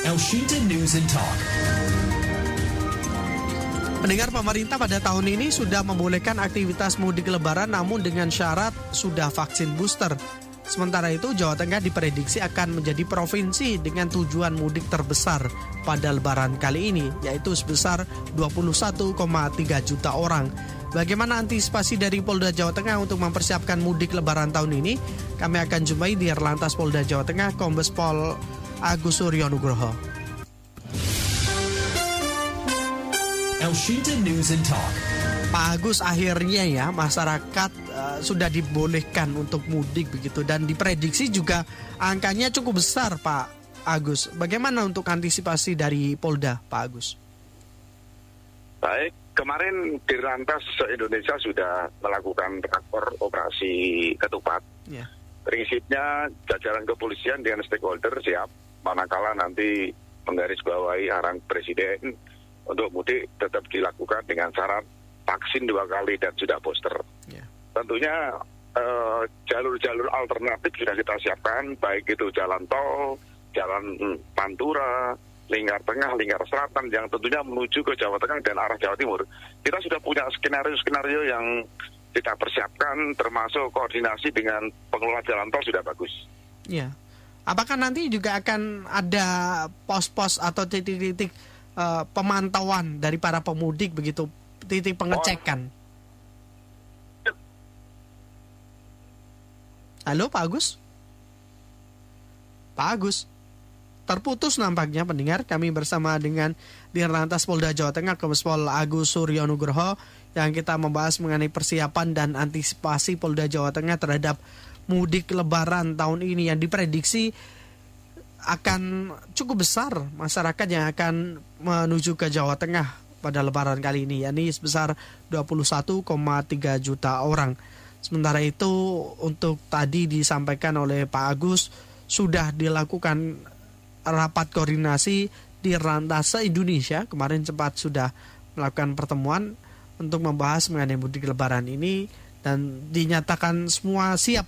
Elshinta News and Talk. Pendengar, pemerintah pada tahun ini sudah membolehkan aktivitas mudik lebaran namun dengan syarat sudah vaksin booster. Sementara itu, Jawa Tengah diprediksi akan menjadi provinsi dengan tujuan mudik terbesar pada lebaran kali ini, yaitu sebesar 21,3 juta orang. Bagaimana antisipasi dari Polda Jawa Tengah untuk mempersiapkan mudik lebaran tahun ini? Kami akan jumpai di Dirlantas Polda Jawa Tengah, Kombes Pol Agus Suryo Nugroho. Elshinta News and Talk. Pak Agus, akhirnya ya masyarakat sudah dibolehkan untuk mudik begitu dan diprediksi juga angkanya cukup besar, Pak Agus. Bagaimana untuk antisipasi dari Polda, Pak Agus? Baik, kemarin Dirlantas se-Indonesia sudah melakukan rakor operasi ketupat. Ya. Prinsipnya jajaran kepolisian dengan stakeholder siap manakala nanti menggarisbawahi arahan Presiden untuk mudik tetap dilakukan dengan syarat vaksin 2 kali dan sudah booster. Ya. Tentunya jalur-jalur alternatif sudah kita siapkan, baik itu jalan tol, jalan Pantura, Lingkar Tengah, Lingkar Selatan yang tentunya menuju ke Jawa Tengah dan arah Jawa Timur. Kita sudah punya skenario-skenario yang kita persiapkan, termasuk koordinasi dengan pengelola jalan tol sudah bagus. Ya. Apakah nanti juga akan ada pos-pos atau titik-titik pemantauan dari para pemudik begitu, titik pengecekan? Halo Pak Agus? Pak Agus? Terputus nampaknya pendengar. Kami bersama dengan Dirlantas Polda Jawa Tengah, Kombes Pol Agus Suryo Nugroho, yang kita membahas mengenai persiapan dan antisipasi Polda Jawa Tengah terhadap mudik lebaran tahun ini yang diprediksi akan cukup besar masyarakat yang akan menuju ke Jawa Tengah pada lebaran kali ini, yakni sebesar 21,3 juta orang. Sementara itu, untuk tadi disampaikan oleh Pak Agus, sudah dilakukan rapat koordinasi di Dirlantas se-Indonesia. Kemarin sempat sudah melakukan pertemuan untuk membahas mengenai mudik lebaran ini dan dinyatakan semua siap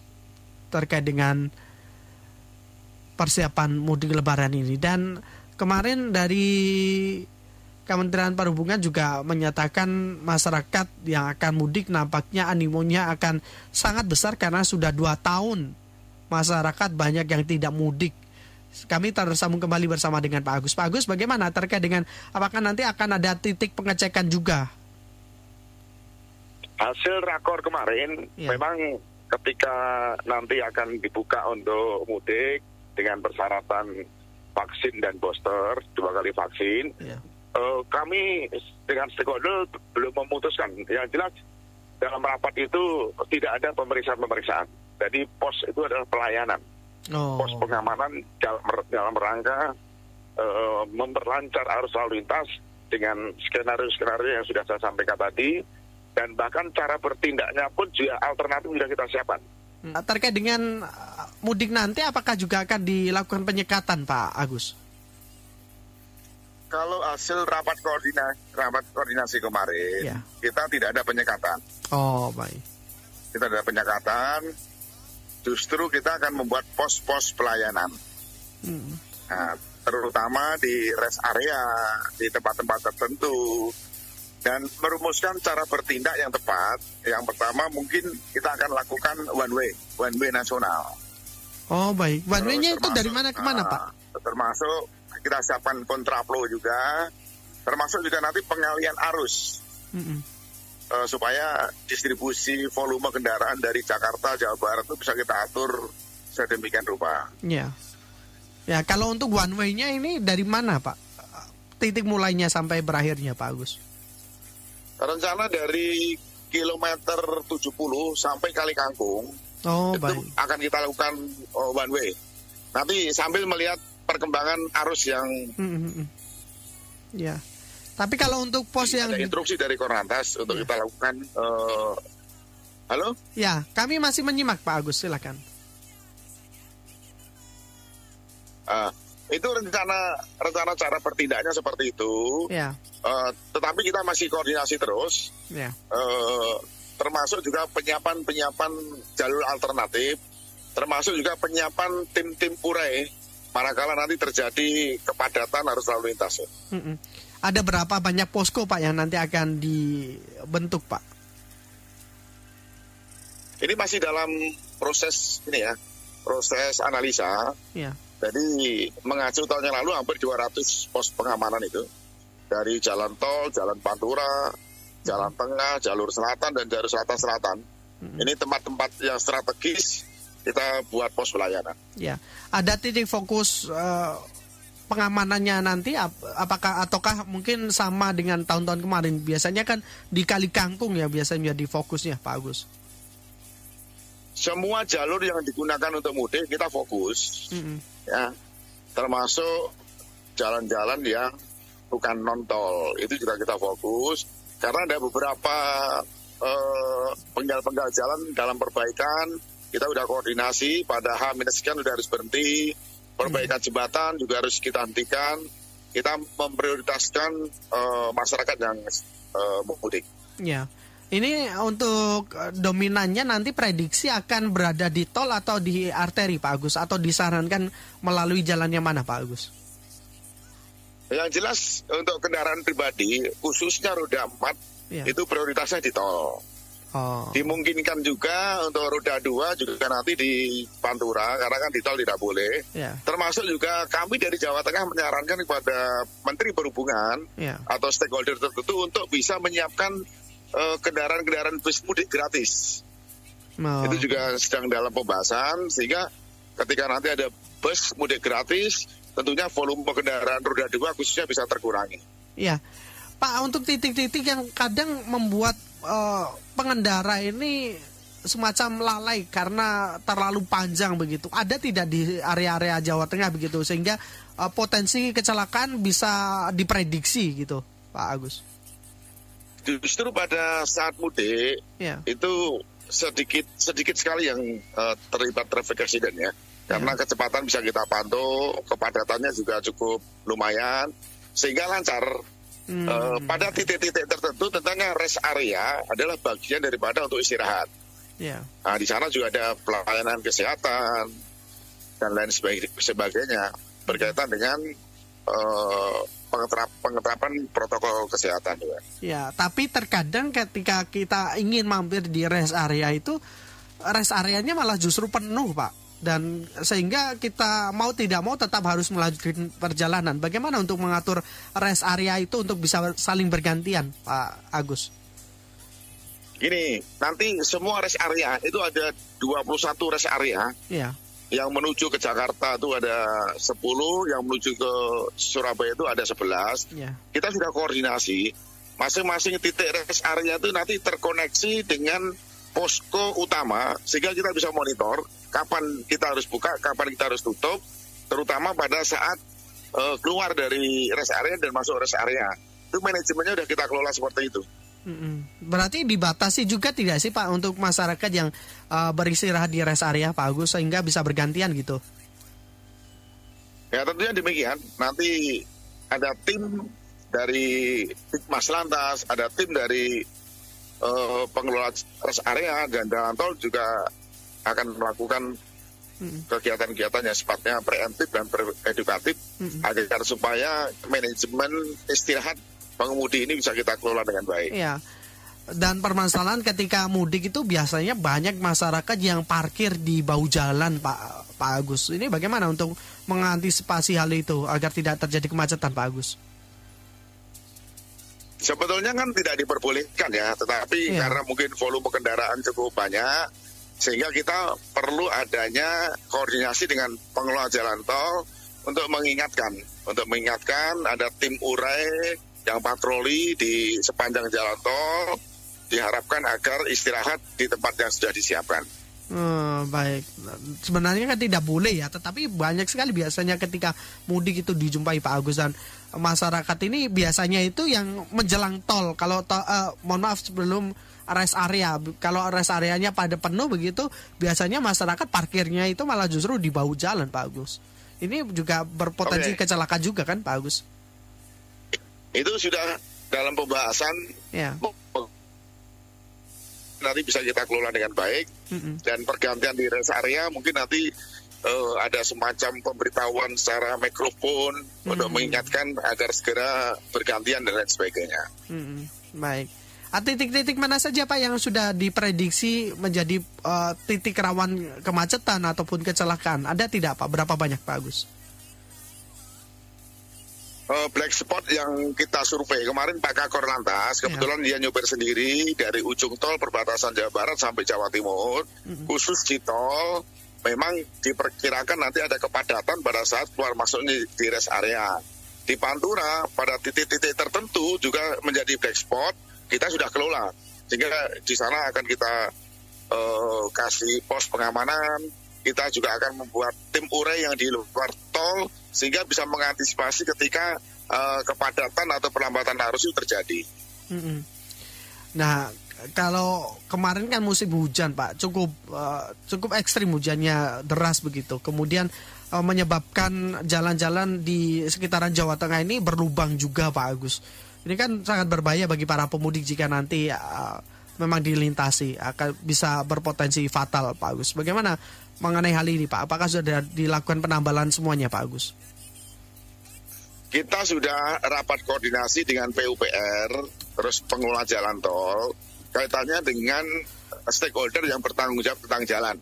terkait dengan persiapan mudik lebaran ini. Dan kemarin dari Kementerian Perhubungan juga menyatakan masyarakat yang akan mudik nampaknya animonya akan sangat besar karena sudah 2 tahun masyarakat banyak yang tidak mudik. Kami tersambung kembali bersama dengan Pak Agus. Pak Agus, bagaimana terkait dengan apakah nanti akan ada titik pengecekan juga? Hasil rakor kemarin memang ketika nanti akan dibuka untuk mudik dengan persyaratan vaksin dan booster 2 kali vaksin, kami dengan stakeholder belum memutuskan. Yang jelas dalam rapat itu tidak ada pemeriksaan. Jadi pos itu adalah pelayanan, pos pengamanan dalam rangka memperlancar arus lalu lintas dengan skenario-skenario yang sudah saya sampaikan tadi, dan bahkan cara bertindaknya pun juga alternatif sudah kita siapkan. Terkait dengan mudik nanti, apakah juga akan dilakukan penyekatan, Pak Agus? Kalau hasil rapat koordinasi kemarin, kita tidak ada penyekatan. Oh, baik. Kita tidak ada penyekatan, justru kita akan membuat pos-pos pelayanan. Nah, terutama di rest area, di tempat-tempat tertentu, dan merumuskan cara bertindak yang tepat. Yang pertama mungkin kita akan lakukan one way nasional. Oh, baik. One way-nya itu dari mana ke mana, Pak? Termasuk kita siapkan kontraflow juga, termasuk juga nanti pengalian arus, supaya distribusi volume kendaraan dari Jakarta, Jawa Barat itu bisa kita atur sedemikian rupa. Ya, kalau untuk one way-nya ini dari mana, Pak? Titik mulainya sampai berakhirnya, Pak Agus? Rencana dari kilometer 70 sampai Kali Kangkung, itu akan kita lakukan one way. Nanti sambil melihat perkembangan arus yang tapi kalau untuk pos yang ada instruksi dari Korlantas untuk kita lakukan. Halo? Ya, kami masih menyimak, Pak Agus, silakan. Itu rencana cara bertindaknya seperti itu. Tetapi kita masih koordinasi terus. Termasuk juga penyiapan jalur alternatif, termasuk juga penyiapan tim-tim urai manakala nanti terjadi kepadatan arus lalu lintas. Ada berapa banyak posko Pak yang nanti akan dibentuk Pak? Ini masih dalam proses ini ya, proses analisa. Ya. Jadi mengacu tahun yang lalu hampir 200 pos pengamanan itu. Dari jalan tol, jalan Pantura, jalan tengah, jalur selatan, dan jalur selatan-selatan. Ini tempat-tempat yang strategis kita buat pos pelayanan. Ya, ada titik fokus pengamanannya nanti ataukah mungkin sama dengan tahun-tahun kemarin? Biasanya kan di Kali Kangkung ya biasanya di fokusnya Pak Agus. Semua jalur yang digunakan untuk mudik kita fokus, ya, termasuk jalan-jalan yang bukan non-tol, itu juga kita fokus, karena ada beberapa penggal-penggal jalan dalam perbaikan, kita udah koordinasi, pada H-sekian udah harus berhenti, perbaikan jembatan juga harus kita hentikan, kita memprioritaskan masyarakat yang mudik. Ya, ini untuk dominannya nanti prediksi akan berada di tol atau di arteri Pak Agus, atau disarankan melalui jalannya mana Pak Agus? Yang jelas untuk kendaraan pribadi, khususnya roda 4, itu prioritasnya di tol. Dimungkinkan juga untuk roda 2 juga nanti di Pantura, karena kan di tol tidak boleh. Termasuk juga kami dari Jawa Tengah menyarankan kepada Menteri Perhubungan atau stakeholder tertentu untuk bisa menyiapkan kendaraan-kendaraan bus mudik gratis. Itu juga sedang dalam pembahasan, sehingga ketika nanti ada bus mudik gratis, tentunya volume kendaraan roda 2 khususnya bisa terkurangi. Iya, Pak, untuk titik-titik yang kadang membuat pengendara ini semacam lalai karena terlalu panjang begitu, ada tidak di area-area Jawa Tengah begitu, sehingga potensi kecelakaan bisa diprediksi gitu, Pak Agus? Justru pada saat mudik itu sedikit sekali yang terlibat traffic accident ya. Karena kecepatan bisa kita pantau, kepadatannya juga cukup lumayan, sehingga lancar. Pada titik-titik tertentu, tentangnya rest area adalah bagian daripada untuk istirahat. Nah, di sana juga ada pelayanan kesehatan dan lain sebagainya berkaitan dengan pengeterapan protokol kesehatan juga. Ya, tapi terkadang ketika kita ingin mampir di rest area itu, rest areanya malah justru penuh Pak. Dan sehingga kita mau tidak mau tetap harus melanjutkan perjalanan. Bagaimana untuk mengatur rest area itu untuk bisa saling bergantian, Pak Agus? Gini, nanti semua rest area itu ada 21 rest area. Yang menuju ke Jakarta itu ada 10, yang menuju ke Surabaya itu ada 11. Kita sudah koordinasi, masing-masing titik rest area itu nanti terkoneksi dengan posko utama, sehingga kita bisa monitor kapan kita harus buka, kapan kita harus tutup, terutama pada saat keluar dari rest area dan masuk rest area. Itu manajemennya udah kita kelola seperti itu. Berarti dibatasi juga tidak sih Pak untuk masyarakat yang beristirahat di rest area Pak Agus, sehingga bisa bergantian gitu? Ya tentunya demikian. Nanti ada tim dari Mas Lantas, ada tim dari pengelola rest area, dan jalan tol juga akan melakukan kegiatan-kegiatan yang sifatnya preemptif dan edukatif agar supaya manajemen istirahat pengemudi ini bisa kita kelola dengan baik. Iya. Dan permasalahan ketika mudik itu biasanya banyak masyarakat yang parkir di bahu jalan Pak Agus. Ini bagaimana untuk mengantisipasi hal itu agar tidak terjadi kemacetan Pak Agus? Sebetulnya kan tidak diperbolehkan ya, tetapi karena mungkin volume kendaraan cukup banyak, sehingga kita perlu adanya koordinasi dengan pengelola jalan tol untuk mengingatkan ada tim urai yang patroli di sepanjang jalan tol, diharapkan agar istirahat di tempat yang sudah disiapkan. Baik, sebenarnya kan tidak boleh ya, tetapi banyak sekali biasanya ketika mudik itu dijumpai Pak Agus, dan masyarakat ini biasanya itu yang menjelang tol. Kalau mohon maaf, sebelum rest area, kalau rest areanya pada penuh begitu, biasanya masyarakat parkirnya itu malah justru di bahu jalan Pak Agus. Ini juga berpotensi kecelakaan juga kan Pak Agus? Itu sudah dalam pembahasan. Nanti bisa kita kelola dengan baik, dan pergantian di rest area mungkin nanti ada semacam pemberitahuan secara mikrofon untuk mengingatkan agar segera bergantian dan lain sebagainya. Baik. Titik-titik mana saja Pak yang sudah diprediksi menjadi titik rawan kemacetan ataupun kecelakaan? Ada tidak Pak? Berapa banyak Pak Agus? Black spot yang kita survei kemarin Pak Kakor Lantas, kebetulan dia nyopir sendiri dari ujung tol perbatasan Jawa Barat sampai Jawa Timur, khusus di tol, memang diperkirakan nanti ada kepadatan pada saat keluar masuknya di rest area. Di Pantura, pada titik-titik tertentu juga menjadi black spot, kita sudah kelola. Sehingga di sana akan kita kasih pos pengamanan, kita juga akan membuat tim urai yang di luar tol, sehingga bisa mengantisipasi ketika kepadatan atau perlambatan arus itu terjadi. Nah, kalau kemarin kan musim hujan Pak, cukup ekstrim hujannya, deras begitu. Kemudian menyebabkan jalan-jalan di sekitaran Jawa Tengah ini berlubang juga Pak Agus. Ini kan sangat berbahaya bagi para pemudik jika nanti memang dilintasi, akan bisa berpotensi fatal Pak Agus. Bagaimana mengenai hal ini Pak? Apakah sudah dilakukan penambalan semuanya Pak Agus? Kita sudah rapat koordinasi dengan PUPR, terus pengelola jalan tol, kaitannya dengan stakeholder yang bertanggung jawab tentang jalan.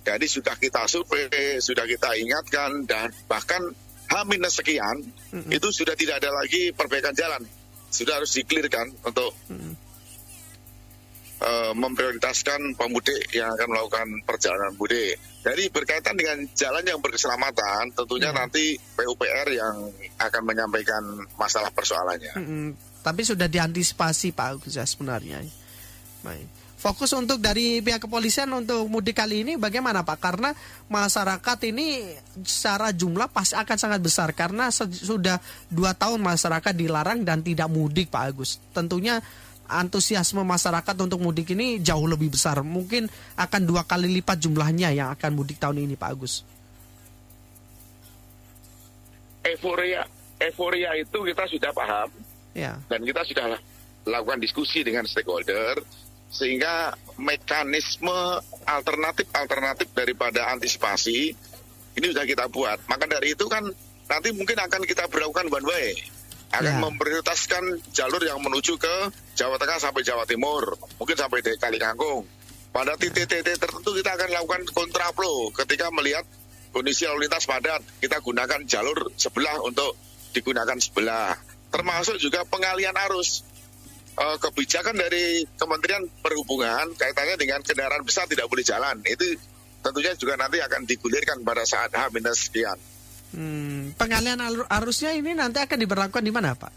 Jadi sudah kita survei, sudah kita ingatkan, dan bahkan H- sekian, itu sudah tidak ada lagi perbaikan jalan. Sudah harus diklirkan untuk memprioritaskan pemudik yang akan melakukan perjalanan mudik. Jadi berkaitan dengan jalan yang berkeselamatan, tentunya nanti PUPR yang akan menyampaikan masalah persoalannya. Tapi sudah diantisipasi Pak Agus ya sebenarnya. Baik. Fokus untuk dari pihak kepolisian untuk mudik kali ini bagaimana Pak? Karena masyarakat ini secara jumlah pasti akan sangat besar karena sudah 2 tahun masyarakat dilarang dan tidak mudik Pak Agus. Tentunya antusiasme masyarakat untuk mudik ini jauh lebih besar. Mungkin akan 2 kali lipat jumlahnya yang akan mudik tahun ini Pak Agus. Euforia itu kita sudah paham. Dan kita sudah lakukan diskusi dengan stakeholder, sehingga mekanisme alternatif daripada antisipasi ini sudah kita buat. Maka dari itu kan nanti mungkin akan kita berlakukan one way, akan memprioritaskan jalur yang menuju ke Jawa Tengah sampai Jawa Timur, mungkin sampai di Kali Kangkung. Pada titik-titik tertentu kita akan lakukan kontraflow ketika melihat kondisi lalu lintas padat, kita gunakan jalur sebelah untuk digunakan sebelah. Termasuk juga pengalian arus. Kebijakan dari Kementerian Perhubungan kaitannya dengan kendaraan besar tidak boleh jalan. Itu tentunya juga nanti akan digulirkan pada saat H- sekian. Pengalian arusnya ini nanti akan diberlakukan di mana Pak?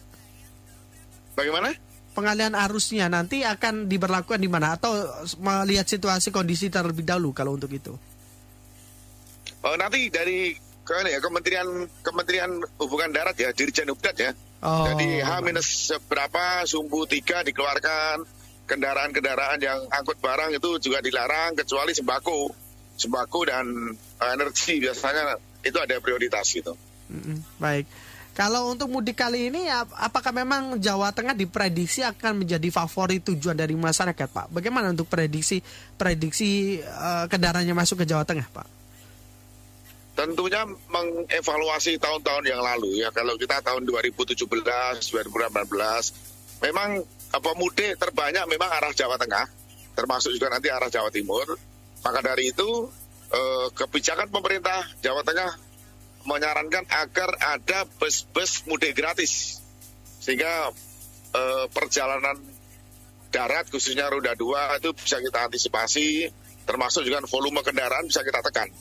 Bagaimana? Pengalian arusnya nanti akan diberlakukan di mana? Atau melihat situasi kondisi terlebih dahulu kalau untuk itu? Nanti dari Kementerian Hubungan Darat ya, Dirjen Hubdat ya. Jadi H- seberapa sumbu 3 dikeluarkan, kendaraan-kendaraan yang angkut barang itu juga dilarang kecuali sembako dan energi biasanya itu ada prioritas gitu. Baik. Kalau untuk mudik kali ini apakah memang Jawa Tengah diprediksi akan menjadi favorit tujuan dari masyarakat Pak? Bagaimana untuk prediksi kendaraannya masuk ke Jawa Tengah Pak? Tentunya mengevaluasi tahun-tahun yang lalu ya. Kalau kita tahun 2017, 2018, memang pemudik terbanyak memang arah Jawa Tengah, termasuk juga nanti arah Jawa Timur. Maka dari itu kebijakan pemerintah Jawa Tengah menyarankan agar ada bus-bus mudik gratis, sehingga perjalanan darat khususnya roda 2 itu bisa kita antisipasi, termasuk juga volume kendaraan bisa kita tekan.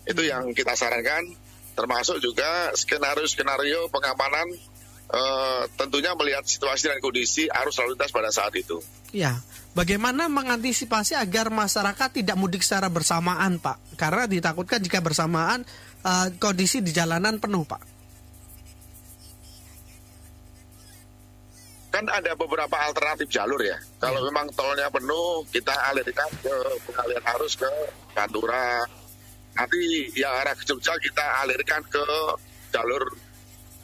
Itu yang kita sarankan, termasuk juga skenario pengamanan, tentunya melihat situasi dan kondisi arus lalu lintas pada saat itu. Ya, bagaimana mengantisipasi agar masyarakat tidak mudik secara bersamaan Pak? Karena ditakutkan jika bersamaan kondisi di jalanan penuh Pak. Kan ada beberapa alternatif jalur ya. Kalau memang tolnya penuh, kita alirkan ke pengalian arus ke Pantura. Nanti yang arah ke Jogja kita alirkan ke jalur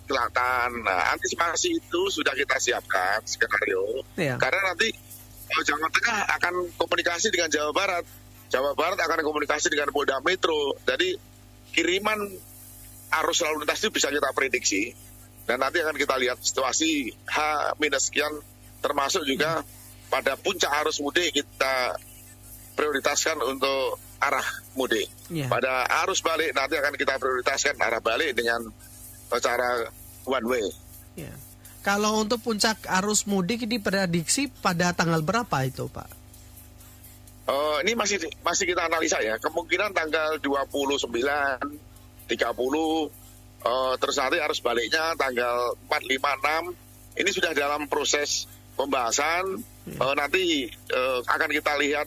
selatan. Nah, antisipasi itu sudah kita siapkan skenario. Karena nanti Jawa Tengah akan komunikasi dengan Jawa Barat. Jawa Barat akan komunikasi dengan Polda Metro. Jadi kiriman arus lalu lintas itu bisa kita prediksi. Dan nanti akan kita lihat situasi H-sekian, termasuk juga pada puncak arus mudik kita prioritaskan untuk arah mudik. Pada arus balik nanti akan kita prioritaskan arah balik dengan cara one way. Kalau untuk puncak arus mudik diprediksi pada tanggal berapa itu, Pak? Ini masih kita analisa ya. Kemungkinan tanggal 29, 30, terus nanti arus baliknya tanggal 4, 5, 6. Ini sudah dalam proses pembahasan. Nanti akan kita lihat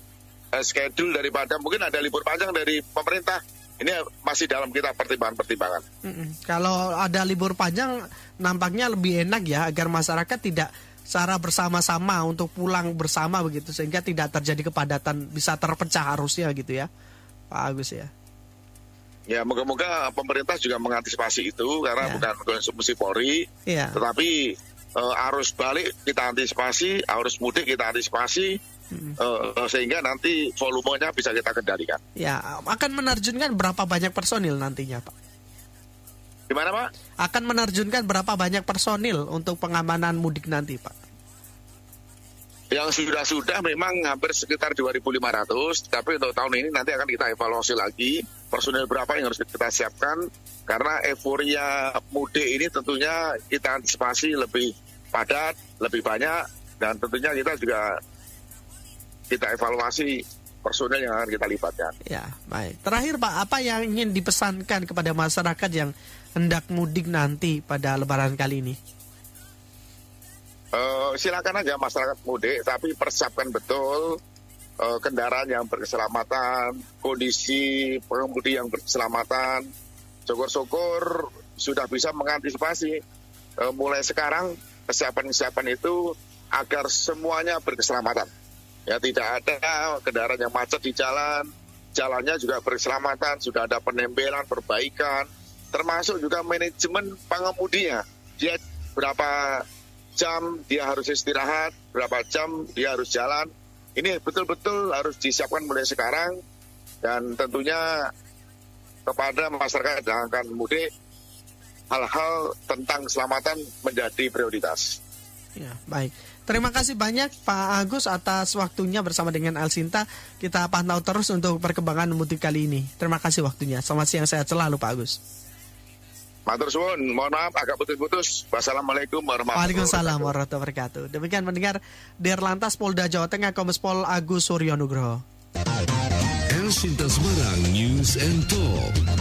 schedule daripada mungkin ada libur panjang dari pemerintah. Ini masih dalam kita pertimbangan-pertimbangan. Kalau ada libur panjang nampaknya lebih enak ya, agar masyarakat tidak secara bersama-sama untuk pulang bersama begitu, sehingga tidak terjadi kepadatan, bisa terpecah arusnya gitu ya, Pak Agus ya. Ya, moga-moga pemerintah juga mengantisipasi itu karena bukan konsumsi Polri, tetapi arus balik kita antisipasi, arus mudik kita antisipasi, sehingga nanti volumenya bisa kita kendalikan. Ya, akan menerjunkan berapa banyak personil nantinya, Pak? Gimana, Pak? Akan menerjunkan berapa banyak personil untuk pengamanan mudik nanti, Pak? Yang sudah memang hampir sekitar 2.500, tapi untuk tahun ini nanti akan kita evaluasi lagi personil berapa yang harus kita siapkan, karena euforia mudik ini tentunya kita antisipasi lebih padat, lebih banyak, dan tentunya kita juga kita evaluasi personil yang akan kita libatkan. Ya, baik. Terakhir Pak, apa yang ingin dipesankan kepada masyarakat yang hendak mudik nanti pada Lebaran kali ini? Silakan aja masyarakat mudik, tapi persiapkan betul kendaraan yang berkeselamatan, kondisi pengemudi yang berkeselamatan. Syukur-syukur sudah bisa mengantisipasi mulai sekarang kesiapan-kesiapan itu agar semuanya berkeselamatan. Ya, tidak ada kendaraan yang macet di jalan, jalannya juga berkeselamatan, sudah ada penempelan, perbaikan, termasuk juga manajemen pengemudinya. Dia berapa jam dia harus istirahat, berapa jam dia harus jalan. Ini betul-betul harus disiapkan mulai sekarang, dan tentunya kepada masyarakat yang akan mudik, hal-hal tentang keselamatan menjadi prioritas. Ya, baik. Terima kasih banyak Pak Agus atas waktunya bersama dengan Alsinta. Kita pantau terus untuk perkembangan mudik kali ini. Terima kasih waktunya. Selamat siang, sehat selalu Pak Agus. Matur suwun, mohon maaf agak putus-putus. Wassalamualaikum warahmatullahi wabarakatuh. Waalaikumsalam warahmatullahi wabarakatuh. Demikian mendengar Dirlantas Polda Jawa Tengah Kombes Pol Agus Suryo Nugroho. Alsinta Semarang News and Talk.